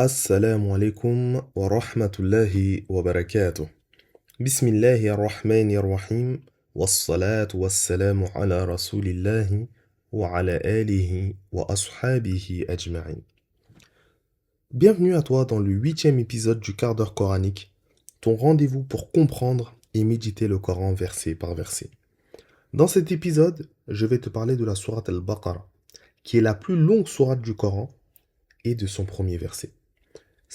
السلام عليكم ورحمة الله وبركاته. بسم الله الرحمن الرحيم والصلاة والسلام على رسول الله وعلى آله وأصحابه أجمعين. Bienvenue à toi dans le 8e épisode du quart d'heure coranique, ton rendez-vous pour comprendre et méditer le Coran verset par verset. Dans cet épisode, je vais te parler de la sourate Al-Baqarah, qui est la plus longue sourate du Coran et de son premier verset.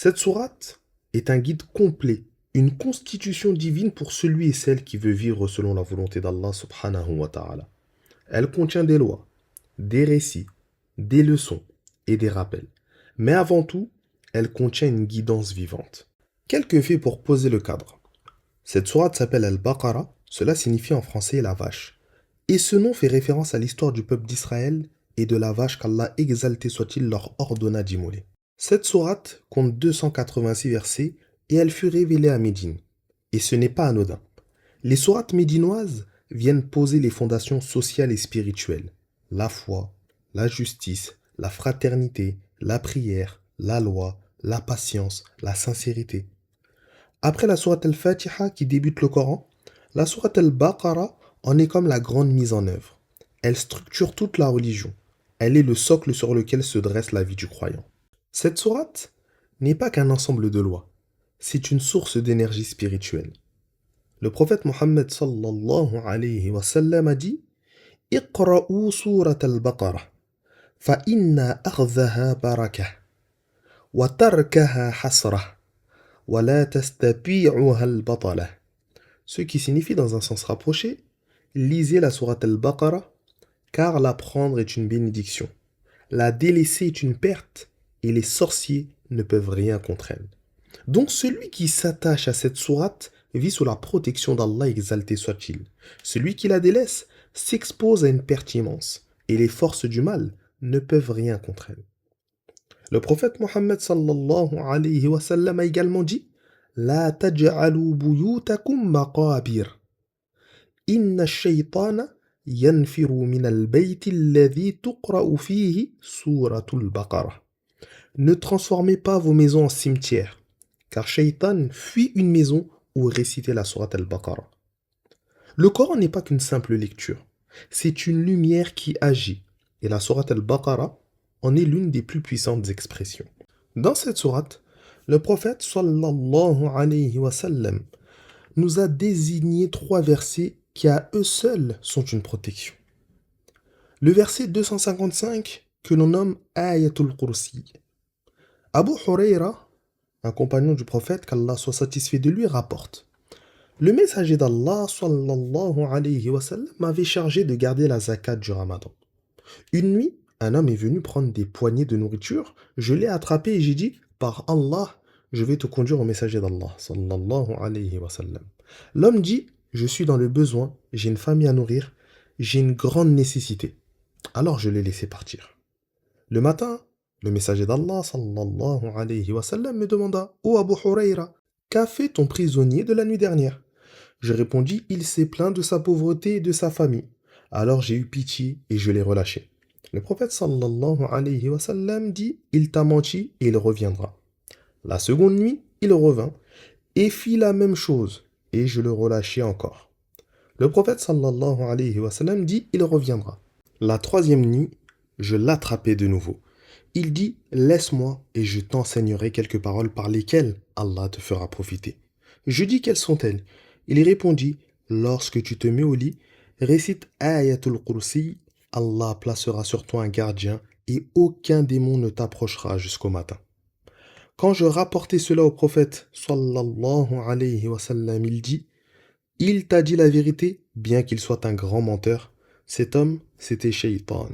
Cette sourate est un guide complet, une constitution divine pour celui et celle qui veut vivre selon la volonté d'Allah subhanahu wa ta'ala. Elle contient des lois, des récits, des leçons et des rappels. Mais avant tout, elle contient une guidance vivante. Quelques faits pour poser le cadre. Cette sourate s'appelle Al-Baqarah, cela signifie en français la vache. Et ce nom fait référence à l'histoire du peuple d'Israël et de la vache qu'Allah exalté soit-il leur ordonna d'immoler. Cette sourate compte 286 versets et elle fut révélée à Médine. Et ce n'est pas anodin. Les sourates médinoises viennent poser les fondations sociales et spirituelles. La foi, la justice, la fraternité, la prière, la loi, la patience, la sincérité. Après la sourate Al-Fatiha qui débute le Coran, la sourate Al-Baqarah en est comme la grande mise en œuvre. Elle structure toute la religion. Elle est le socle sur lequel se dresse la vie du croyant. Cette sourate n'est pas qu'un ensemble de lois, c'est une source d'énergie spirituelle. Le prophète Mohammed sallallahu alayhi wa sallam a dit Iqra'u surat al-Baqarah, fa inna akhdaha barakah, wa tarkaha hasrah, wa la tastabi'uha al-batalah. Ce qui signifie dans un sens rapproché, lisez la sourate al-Baqarah, car l'apprendre est une bénédiction, la délaisser est une perte, et les sorciers ne peuvent rien contre elle. Donc celui qui s'attache à cette sourate vit sous la protection d'Allah exalté soit-il. Celui qui la délaisse s'expose à une perte immense, et les forces du mal ne peuvent rien contre elle. Le prophète Mohammed sallallahu alayhi wa sallam a également dit La taj'alu buyutakum maqabir. Inna ash-shaytana yanfiru min al-bayti alladhi tuqra'u fihi suratul Baqarah. Ne transformez pas vos maisons en cimetières, car Shaitan fuit une maison où réciter la sourate Al-Baqarah. Le Coran n'est pas qu'une simple lecture, c'est une lumière qui agit, et la sourate Al-Baqarah en est l'une des plus puissantes expressions. Dans cette sourate, le prophète sallallahu alayhi wa sallam nous a désigné 3 versets qui à eux seuls sont une protection. Le verset 255 que l'on nomme Ayatul Kursi. Abu Huraira, un compagnon du prophète, qu'Allah soit satisfait de lui, rapporte. Le messager d'Allah, sallallahu alayhi wa sallam, m'avait chargé de garder la zakat du ramadan. Une nuit, un homme est venu prendre des poignées de nourriture, je l'ai attrapé et j'ai dit, par Allah, je vais te conduire au messager d'Allah, sallallahu alayhi wa sallam. L'homme dit, je suis dans le besoin, j'ai une famille à nourrir, j'ai une grande nécessité. Alors je l'ai laissé partir. Le matin, le messager d'Allah sallallahu alayhi wa sallam me demanda Ô Abu Huraira, qu'a fait ton prisonnier de la nuit dernière? Je répondis Il s'est plaint de sa pauvreté et de sa famille. Alors j'ai eu pitié et je l'ai relâché. Le prophète sallallahu alayhi wa sallam dit Il t'a menti et il reviendra. La seconde nuit, il revint et fit la même chose et je le relâchai encore. Le prophète sallallahu alayhi wa sallam dit Il reviendra. La troisième nuit, je l'attrapai de nouveau. Il dit Laisse-moi et je t'enseignerai quelques paroles par lesquelles Allah te fera profiter. Je dis Quelles sont-elles? Il répondit Lorsque tu te mets au lit, récite Ayatul Kursi, Allah placera sur toi un gardien et aucun démon ne t'approchera jusqu'au matin. Quand je rapportai cela au prophète sallallahu alayhi wa sallam, il dit Il t'a dit la vérité, bien qu'il soit un grand menteur. Cet homme, c'était Shaitan.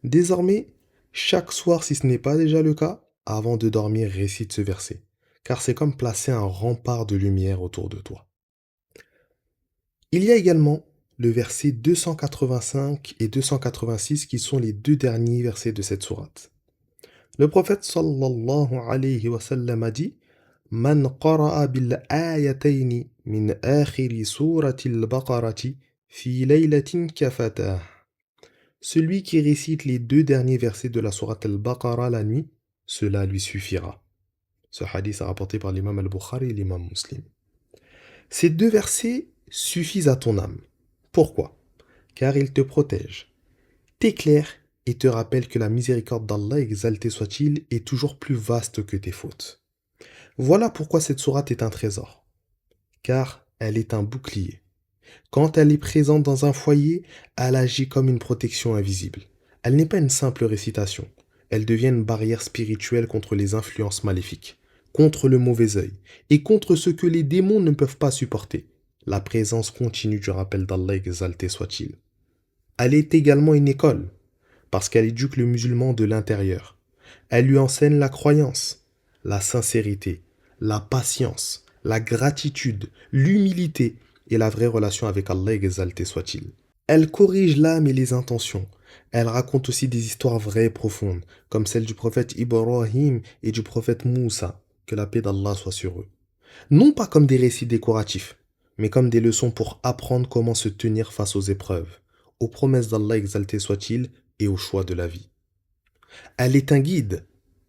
Désormais, chaque soir, si ce n'est pas déjà le cas, avant de dormir, récite ce verset, car c'est comme placer un rempart de lumière autour de toi. Il y a également le verset 285 et 286 qui sont les 2 derniers versets de cette sourate. Le prophète sallallahu alayhi wa sallam a dit Man qara'a bil ayatayni min akhiri surati al-Baqarati fi laylatin kafatah. Celui qui récite les 2 derniers versets de la sourate Al-Baqarah la nuit, cela lui suffira. Ce hadith est rapporté par l'imam al-Bukhari et l'imam Muslim. Ces deux versets suffisent à ton âme. Pourquoi? Car ils te protègent, t'éclairent et te rappellent que la miséricorde d'Allah, exalté soit-il, est toujours plus vaste que tes fautes. Voilà pourquoi cette sourate est un trésor, car elle est un bouclier. Quand elle est présente dans un foyer, elle agit comme une protection invisible. Elle n'est pas une simple récitation, elle devient une barrière spirituelle contre les influences maléfiques, contre le mauvais œil et contre ce que les démons ne peuvent pas supporter, la présence continue du rappel d'Allah exalté soit-il. Elle est également une école, parce qu'elle éduque le musulman de l'intérieur. Elle lui enseigne la croyance, la sincérité, la patience, la gratitude, l'humilité et la vraie relation avec Allah exalté soit-il. Elle corrige l'âme et les intentions. Elle raconte aussi des histoires vraies et profondes, comme celle du prophète Ibrahim et du prophète Moussa, que la paix d'Allah soit sur eux. Non pas comme des récits décoratifs, mais comme des leçons pour apprendre comment se tenir face aux épreuves, aux promesses d'Allah exalté soit-il et aux choix de la vie. Elle est un guide,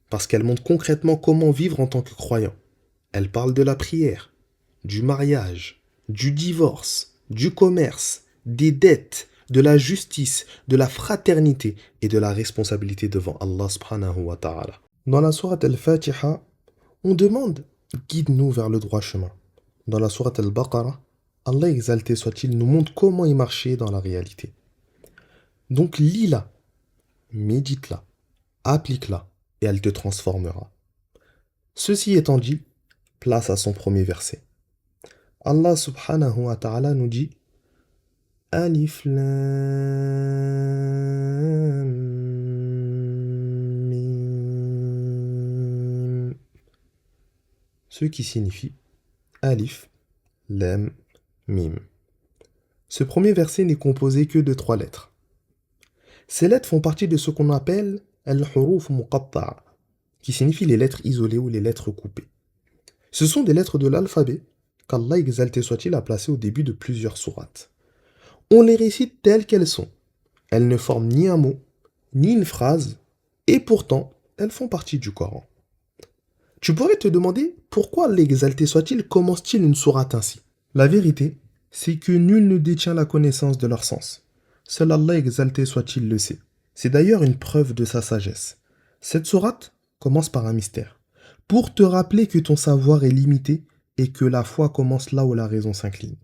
parce qu'elle montre concrètement comment vivre en tant que croyant. Elle parle de la prière, du mariage, du divorce, du commerce, des dettes, de la justice, de la fraternité et de la responsabilité devant Allah subhanahu wa ta'ala. Dans la sourate Al-Fatiha, on demande guide-nous vers le droit chemin. Dans la sourate Al-Baqarah, Allah exalté soit-il nous montre comment y marcher dans la réalité. Donc lis-la, médite-la, applique-la et elle te transformera. Ceci étant dit, place à son premier verset. Allah subhanahu wa ta'ala nous dit Alif Lam Mim. Ce qui signifie Alif Lam Mim. Ce premier verset n'est composé que de 3 lettres. Ces lettres font partie de ce qu'on appelle al-huruf muqatta'a, qui signifie les lettres isolées ou les lettres coupées. Ce sont des lettres de l'alphabet qu'Allah exalté soit-il a placées au début de plusieurs sourates. On les récite telles qu'elles sont. Elles ne forment ni un mot, ni une phrase, et pourtant, elles font partie du Coran. Tu pourrais te demander pourquoi Allah exalté soit-il commence-t-il une sourate ainsi? La vérité, c'est que nul ne détient la connaissance de leur sens. Seul Allah exalté soit-il le sait. C'est d'ailleurs une preuve de sa sagesse. Cette sourate commence par un mystère, pour te rappeler que ton savoir est limité et que la foi commence là où la raison s'incline.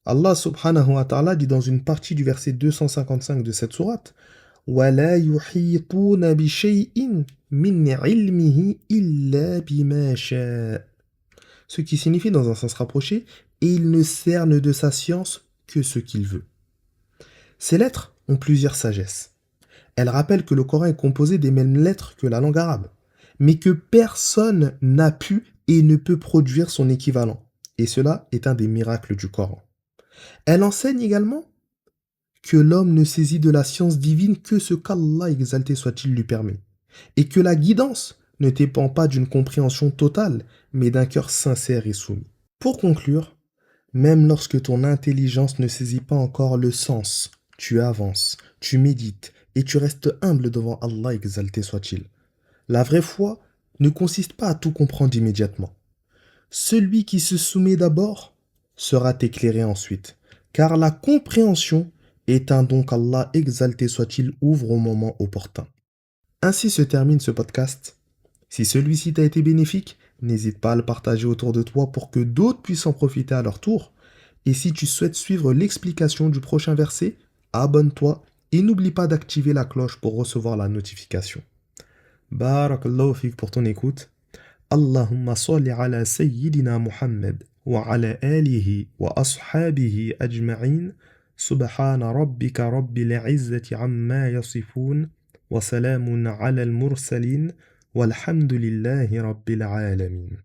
Allah subhanahu wa ta'ala dit dans une partie du verset 255 de cette sourate وَلَا يُحِيطُونَ بِشَيْءٍ مِّنْ عِلْمِهِ إِلَّا بِمَا شَاءَ. Ce qui signifie dans un sens rapproché, et il ne cerne de sa science que ce qu'il veut. Ces lettres ont plusieurs sagesses. Elles rappellent que le Coran est composé des mêmes lettres que la langue arabe, mais que personne n'a pu et ne peut produire son équivalent. Et cela est un des miracles du Coran. Elles enseignent également que l'homme ne saisit de la science divine que ce qu'Allah exalté soit-il lui permet, et que la guidance ne dépend pas d'une compréhension totale, mais d'un cœur sincère et soumis. Pour conclure, même lorsque ton intelligence ne saisit pas encore le sens, tu avances, tu médites et tu restes humble devant Allah exalté soit-il. La vraie foi ne consiste pas à tout comprendre immédiatement. Celui qui se soumet d'abord sera éclairé ensuite, car la compréhension est un don qu'Allah exalté soit-il ouvre au moment opportun. Ainsi se termine ce podcast. Si celui-ci t'a été bénéfique, n'hésite pas à le partager autour de toi pour que d'autres puissent en profiter à leur tour. Et si tu souhaites suivre l'explication du prochain verset, abonne-toi et n'oublie pas d'activer la cloche pour recevoir la notification. Barakallahu fik pour ton écoute. Allahumma salli ala Sayyidina Muhammad wa ala alihi wa ashabihi ajma'in. Subhana rabbika rabbil izzati amma yasifun. Wa salamun ala al-mursalin. Walhamdulillahi rabbil alamin.